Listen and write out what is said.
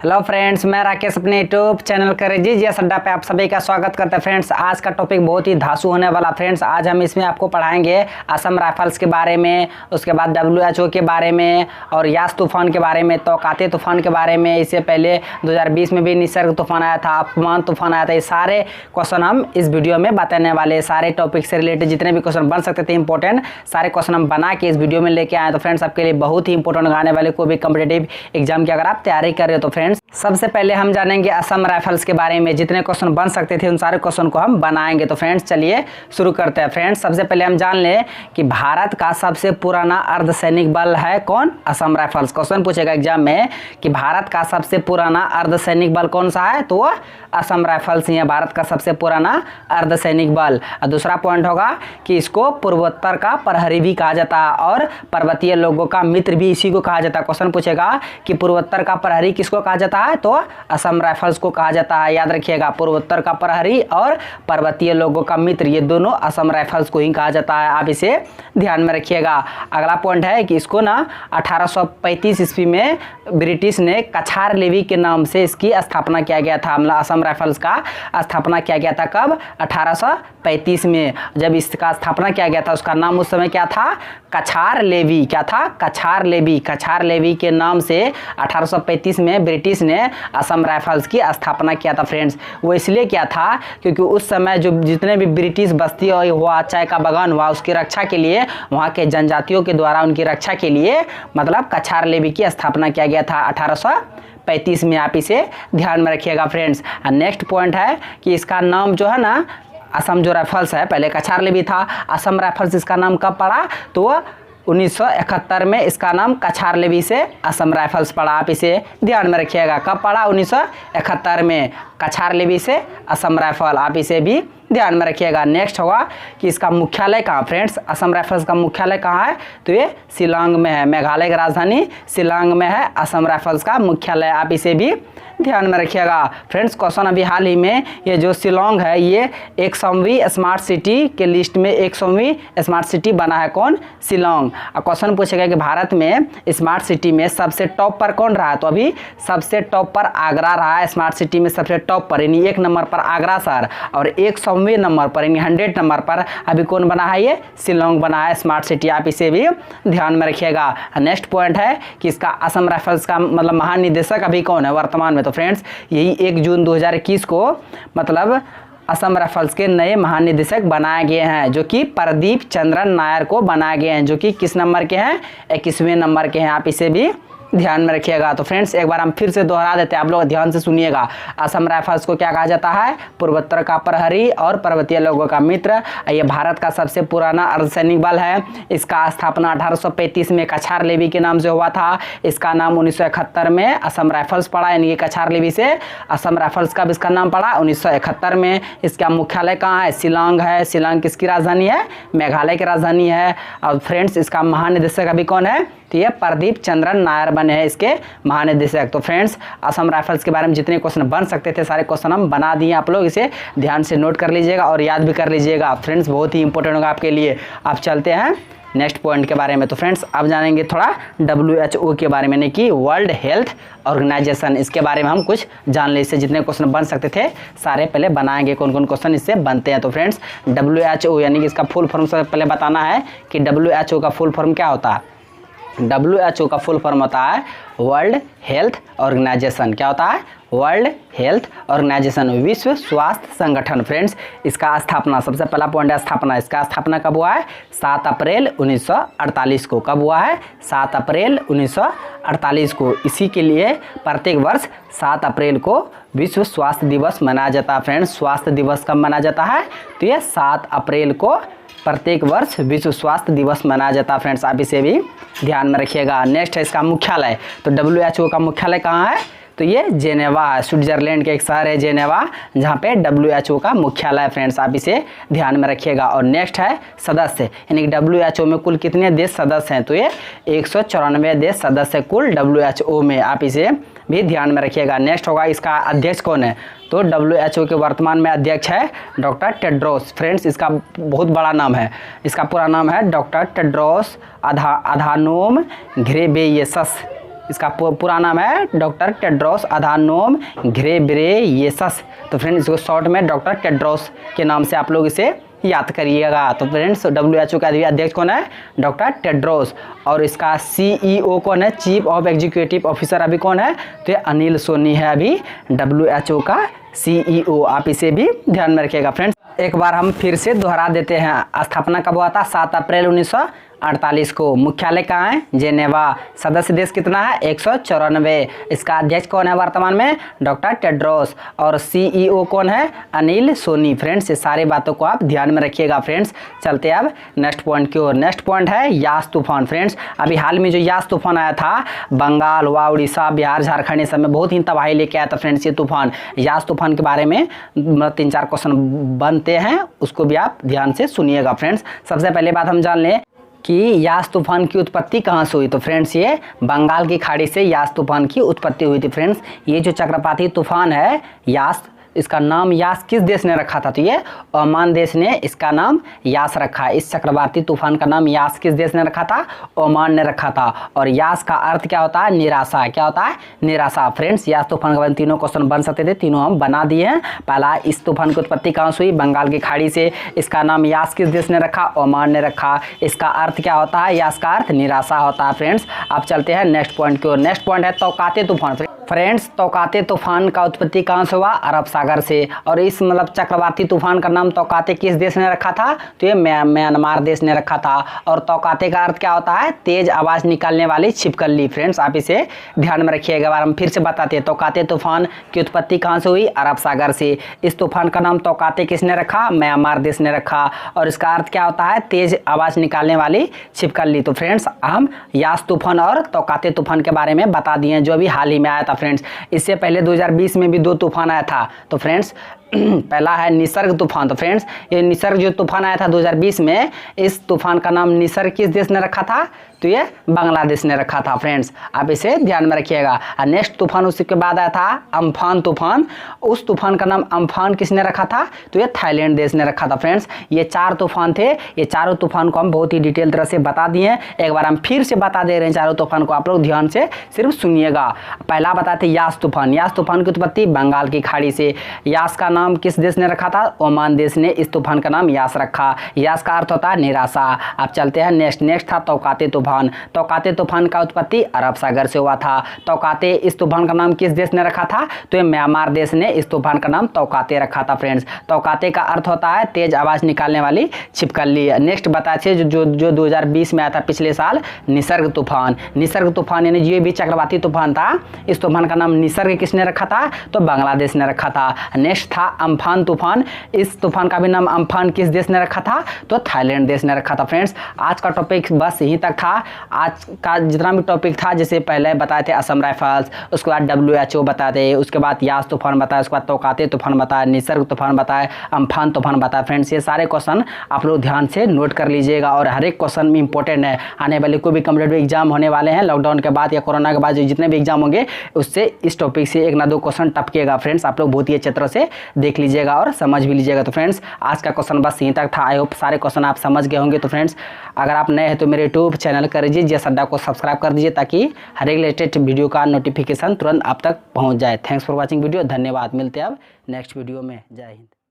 Hello friends, मैं राकेश अपने YouTube channel करेजी जी अड्डा पे आप सभी का स्वागत करते हैं। फ्रेंड्स, आज का टॉपिक बहुत ही धांसू होने वाला। फ्रेंड्स, आज हम इसमें आपको पढ़ाएंगे असम राइफल्स के बारे में, उसके बाद WHO के बारे में और यास तूफान के बारे में, तौकाते तूफान के बारे में। इससे पहले 2020 में भी निसर्ग तूफान आया था, अफमान तूफान आया था। ये सारे क्वेश्चन हम इस वीडियो में बताने वाले। सारे टॉपिक से रिलेटेड जितने भी क्वेश्चन बन सकते थे इंपॉर्टेंट, सारे क्वेश्चन हम बना के इस वीडियो में लेके आए। तो फ्रेंड्स, आपके लिए बहुत ही इंपॉर्टेंट आने वाले कोई भी कॉम्पिटेटिव एग्जाम की अगर आप तैयारी कर रहे हो तो फ्रेंड्स सबसे पहले हम जानेंगे असम राइफल्स के बारे में। जितने क्वेश्चन बन सकते थे उन सारे क्वेश्चन को हम बनाएंगे। तो फ्रेंड्स चलिए शुरू करते हैं। फ्रेंड्स, सबसे पहले हम जान लें कि भारत का सबसे पुराना अर्धसैनिक बल है कौन? असम राइफल्स। क्वेश्चन पूछेगा एग्जाम में कि भारत का सबसे पुराना अर्धसैनिक बल कौन सा है, तो वह असम राइफल्स ही है, भारत का सबसे पुराना अर्धसैनिक बल। और दूसरा पॉइंट होगा कि इसको पूर्वोत्तर का प्रहरी भी कहा जाता है और पर्वतीय लोगों का मित्र भी इसी को कहा जाता है। क्वेश्चन पूछेगा कि पूर्वोत्तर का प्रहरी किसको कहा जाता है, तो असम राइफल्स को कहा जाता है। याद रखिएगा, पूर्वोत्तर का प्रहरी और पर्वतीय लोगों का मित्र, ये दोनों असम राइफल्स को ही कहा जाता है। आप इसे ध्यान में रखिएगा। अगला पॉइंट है कि इसको ना 1835 ईस्वी में ब्रिटिश ने कछार लेवी के नाम से इसकी स्थापना किया गया था। मतलब असम राइफल्स का स्थापना किया गया था कब? 1835 में। जब इसका स्थापना किया गया था उसका नाम उस समय क्या था? कछार लेवी। क्या था? कछार लेवी। कछार लेवी के नाम से 1835 में ब्रिटिश ने असम राइफल्स की स्थापना किया था। फ्रेंड्स, वो इसलिए किया था क्योंकि उस समय जो जितने भी ब्रिटिश बस्ती हुआ, चाय का बागान हुआ, उसकी रक्षा के लिए, वहाँ के जनजातियों के द्वारा उनकी रक्षा के लिए मतलब कछार लेवी की स्थापना किया गया था 1835 में। आप इसे ध्यान में रखिएगा। फ्रेंड्स, नेक्स्ट पॉइंट है कि इसका नाम जो है ना, असम जो राइफल्स है, पहले कछार लेवी था, असम राइफल्स इसका नाम कब पड़ा, तो 1971 में इसका नाम कछार लेवी से असम राइफल्स पड़ा। आप इसे ध्यान में रखिएगा। कब पड़ा? 1971 में कछार लेवी से असम राइफल। आप इसे भी ध्यान में रखिएगा। नेक्स्ट होगा कि इसका मुख्यालय कहाँ? फ्रेंड्स, असम राइफल्स का मुख्यालय कहाँ है, तो ये शिलांग में है। मेघालय की राजधानी शिलांग में है असम राइफल्स का मुख्यालय। आप इसे भी ध्यान में रखिएगा। फ्रेंड्स, क्वेश्चन अभी हाल ही में ये जो शिलांग है ये 100वीं स्मार्ट सिटी के लिस्ट में 100वीं स्मार्ट सिटी बना है। कौन? शिलांग। और क्वेश्चन पूछेगा कि भारत में स्मार्ट सिटी में सबसे टॉप पर कौन रहा है, तो अभी सबसे टॉप पर आगरा रहा है। स्मार्ट सिटी में सबसे टॉप पर यानी 1 नंबर पर आगरा शहर और 100वें नंबर पर यानी 100 नंबर पर अभी कौन बना है? ये शिलांग बना है स्मार्ट सिटी। आप इसे भी ध्यान में रखिएगा। नेक्स्ट पॉइंट है कि इसका असम राइफल्स का मतलब महानिदेशक अभी कौन है वर्तमान में, तो फ्रेंड्स यही 1 जून 2021 को मतलब असम राइफल्स के नए महानिदेशक बनाए गए हैं, जो कि प्रदीप चंद्रन नायर को बनाए गए हैं, जो कि किस नंबर के हैं? 21वें नंबर के हैं। आप इसे भी ध्यान में रखिएगा। तो फ्रेंड्स, एक बार हम फिर से दोहरा देते हैं, आप लोग ध्यान से सुनिएगा। असम राइफल्स को क्या कहा जाता है? पूर्वोत्तर का प्रहरी और पर्वतीय लोगों का मित्र। ये भारत का सबसे पुराना अर्धसैनिक बल है। इसका स्थापना 1835 में कछार लेवी के नाम से हुआ था। इसका नाम 1971 में असम राइफल्स पड़ा, यानी कि कछार लेवी से असम राइफल्स का इसका नाम पड़ा 1971 में। इसका मुख्यालय कहाँ है? शिलांग है। शिलांग किसकी राजधानी है? मेघालय की राजधानी है। और फ्रेंड्स, इसका महानिदेशक अभी कौन है, तो ये प्रदीप चंद्रन नायर बने हैं इसके महानिदेशक। तो फ्रेंड्स, असम राइफल्स के बारे में जितने क्वेश्चन बन सकते थे सारे क्वेश्चन हम बना दिए। आप लोग इसे ध्यान से नोट कर लीजिएगा और याद भी कर लीजिएगा। फ्रेंड्स, बहुत ही इंपॉर्टेंट होगा आपके लिए। आप चलते हैं नेक्स्ट पॉइंट के बारे में। तो फ्रेंड्स, अब जानेंगे थोड़ा WHO के बारे में, यानी कि वर्ल्ड हेल्थ ऑर्गेनाइजेशन। इसके बारे में हम कुछ जान ले। इससे जितने क्वेश्चन बन सकते थे सारे पहले बनाएंगे। कौन कौन क्वेश्चन इससे बनते हैं। तो फ्रेंड्स, WHO यानी कि इसका फुल फॉर्म से पहले बताना है कि WHO का फुल फॉर्म क्या होता है। WHO का फुल फॉर्म होता है वर्ल्ड हेल्थ ऑर्गेनाइजेशन। क्या होता है? वर्ल्ड हेल्थ ऑर्गेनाइजेशन, विश्व स्वास्थ्य संगठन। फ्रेंड्स, इसका स्थापना, सबसे पहला पॉइंट है स्थापना। इसका स्थापना कब हुआ है? 7 अप्रैल 1948 को। कब हुआ है? 7 अप्रैल 1948 को। इसी के लिए प्रत्येक वर्ष 7 अप्रैल को विश्व स्वास्थ्य दिवस मनाया जाता है। फ्रेंड्स, स्वास्थ्य दिवस कब मनाया जाता है? तो ये 7 अप्रैल को प्रत्येक वर्ष विश्व स्वास्थ्य दिवस मनाया जाता है। फ्रेंड्स, आप इसे भी ध्यान में रखिएगा। नेक्स्ट है इसका मुख्यालय। तो WHO का मुख्यालय कहाँ है? तो ये जेनेवा है। स्विट्जरलैंड के एक शहर है जेनेवा, जहाँ पे WHO का मुख्यालय है। फ्रेंड्स, आप इसे ध्यान में रखिएगा। और नेक्स्ट है सदस्य, यानी कि WHO में कुल कितने देश सदस्य हैं, तो ये 194 देश सदस्य कुल WHO में। आप इसे भी ध्यान में रखिएगा। नेक्स्ट होगा इसका अध्यक्ष कौन है, तो WHO के वर्तमान में अध्यक्ष है डॉक्टर टेड्रोस। फ्रेंड्स, इसका बहुत बड़ा नाम है, इसका पूरा नाम है डॉक्टर टेड्रोस अधानोम घेब्रेयेसस। इसका पूरा नाम है डॉक्टर टेड्रोस अधानोम घेब्रेयेसस। तो फ्रेंड्स इसको शॉर्ट में डॉक्टर टेड्रोस के नाम से आप लोग इसे याद करिएगा। तो फ्रेंड्स WHO का अध्यक्ष कौन है? Doctor Tedros. और इसका CEO कौन है? चीफ ऑफ एग्जीक्यूटिव ऑफिसर अभी कौन है? तो ये अनिल सोनी है अभी WHO का CEO। आप इसे भी ध्यान में रखिएगा फ्रेंड्स। एक बार हम फिर से दोहरा देते हैं। स्थापना कब हुआ था? 7 अप्रैल 1948 को। मुख्यालय कहाँ है? जेनेवा। सदस्य देश कितना है? 194। इसका अध्यक्ष कौन है वर्तमान में? Doctor Tedros. और CEO कौन है? अनिल सोनी। फ्रेंड्स ये सारी बातों को आप ध्यान में रखिएगा फ्रेंड्स। चलते अब नेक्स्ट पॉइंट की ओर। नेक्स्ट पॉइंट है यास तूफान। फ्रेंड्स अभी हाल में जो यास तूफान आया था बंगाल व उड़ीसा बिहार झारखंड इस सब में बहुत ही तबाही लेके आया था फ्रेंड्स ये तूफान। यास तूफान के बारे में 3-4 क्वेश्चन बनते हैं, उसको भी आप ध्यान से सुनिएगा फ्रेंड्स। सबसे पहले बात हम जान लें कि यास तूफान की उत्पत्ति कहाँ से हुई। तो फ्रेंड्स ये बंगाल की खाड़ी से यास तूफान की उत्पत्ति हुई थी फ्रेंड्स। ये जो चक्रवाती तूफान है यास, इसका नाम यास किस देश ने रखा था? तो ये ओमान देश ने इसका नाम यास रखा। इस चक्रवाती तूफान का नाम यास किस देश ने रखा था? ओमान ने रखा था। और यास का अर्थ क्या होता है? निराशा। क्या होता है? निराशा। फ्रेंड्स यास तूफान के बारे में 3 क्वेश्चन बन सकते थे, 3 हम बना दिए हैं। पहला, इस तूफान की उत्पत्ति कहाँ से हुई? बंगाल की खाड़ी से। इसका नाम यास किस देश ने रखा? ओमान ने रखा। इसका अर्थ क्या होता है? यास का अर्थ निराशा होता है फ्रेंड्स। अब चलते हैं नेक्स्ट पॉइंट की ओर। नेक्स्ट पॉइंट है तौकाते तूफान। फ्रेंड्स तौकाते तूफान का उत्पत्ति कहाँ से हुआ? अरब सागर से। और इस चक्रवाती तूफान का नाम तौकाते किस देश ने रखा था? तो ये म्यांमार देश ने रखा था। और तौकाते का अर्थ क्या होता है? तेज आवाज निकालने वाली छिपकली। फ्रेंड्स आप इसे ध्यान में रखिएगा। बार हम फिर से बताते हैं तौकाते तूफान की उत्पत्ति कहाँ से हुई? अरब सागर से। इस तूफान का नाम तौकाते किसने रखा? म्यांमार देश ने रखा। और इसका अर्थ क्या होता है? तेज आवाज निकालने वाली छिपकली। तो फ्रेंड्स हम यास तूफान और तौकाते तूफान के बारे में बता दिए जो अभी हाल ही में आया था फ्रेंड्स। इससे पहले 2020 में भी 2 तूफान आया था। तो फ्रेंड्स पहला है निसर्ग तूफान। तो फ्रेंड्स ये निसर्ग जो तूफान आया था 2020 में, इस तूफान का नाम निसर्ग किस देश ने रखा था? तो ये बांग्लादेश ने रखा था फ्रेंड्स। आप इसे ध्यान में रखिएगा। और नेक्स्ट तूफान उसी के बाद आया था अम्फान तूफान। उस तूफान का नाम अम्फान किसने रखा था? तो ये थाईलैंड देश ने रखा था फ्रेंड्स। ये 4 तूफान थे। ये चारों तूफान को हम बहुत ही डिटेल तरह से बता दिए हैं। एक बार हम फिर से बता दे रहे हैं चारों तूफान को, आप लोग ध्यान से सिर्फ सुनिएगा। पहला बताते यास तूफान। यास तूफान की उत्पत्ति बंगाल की खाड़ी से। यास का नाम किस देश ने रखा था? ओमान देश ने इस तूफान का नाम यास रखा। यास का अर्थ होता है निराशा। अब चलते हैं नेक्स्ट था तौकाते तूफान। तौकाते तूफान का उत्पत्ति अरब सागर से हुआ था। तौकाते इस तूफान का नाम किस देश ने रखा था? तो ये म्यांमार देश ने इस तूफान का नाम तौकाते रखा था फ्रेंड्स। तौकाते का अर्थ होता है तेज आवाज निकालने वाली छिपकली। नेक्स्ट बताते जो 2020 में आया था पिछले साल, निसर्ग तूफान। निसर्ग तूफान यानी ये भी चक्रवाती तूफान था। इस तूफान का नाम निसर्ग किसने रखा था? तो बांग्लादेश ने रखा था। नेक्स्ट था अम्फान तूफान। इस तूफान का भी नाम अम्फान किस देश ने रखा था? तो थाईलैंड देश ने रखा था फ्रेंड्स। आज का टॉपिक बस यहीं तक था। आज का जितना भी टॉपिक था, जैसे पहले बताए थे असम राइफल्स, उसके बाद WHO बताते, उसके बाद यास तूफान बताया, उसके बाद तौकाते तूफान बताया, निसर्ग तूफान बताया, अम्फान तूफान बताया फ्रेंड्स। ये सारे क्वेश्चन आप लोग ध्यान से नोट कर लीजिएगा और हर एक क्वेश्चन में इंपॉर्टेंट है। आने वाले कोई भी कॉम्पिटेटिव एग्जाम होने वाले हैं लॉकडाउन के बाद या कोरोना के बाद, जो जितने भी एग्जाम होंगे उससे इस टॉपिक से 1 ना 2 क्वेश्चन टपकेगा फ्रेंड्स। आप लोग बहुत ही अच्छे तरह से देख लीजिएगा और समझ भी लीजिएगा। तो फ्रेंड्स आज का क्वेश्चन बस यहीं तक था। आई होप सारे क्वेश्चन आप समझ गए होंगे। तो फ्रेंड्स अगर आप नए हैं तो मेरे यूट्यूब चैनल कर दीजिए जीएस अड्डा को सब्सक्राइब कर दीजिए ताकि हर एक लेटेस्ट वीडियो का नोटिफिकेशन तुरंत आप तक पहुंच जाए। Thanks for watching video. धन्यवाद। मिलते हैं अब नेक्स्ट वीडियो में। जय हिंद।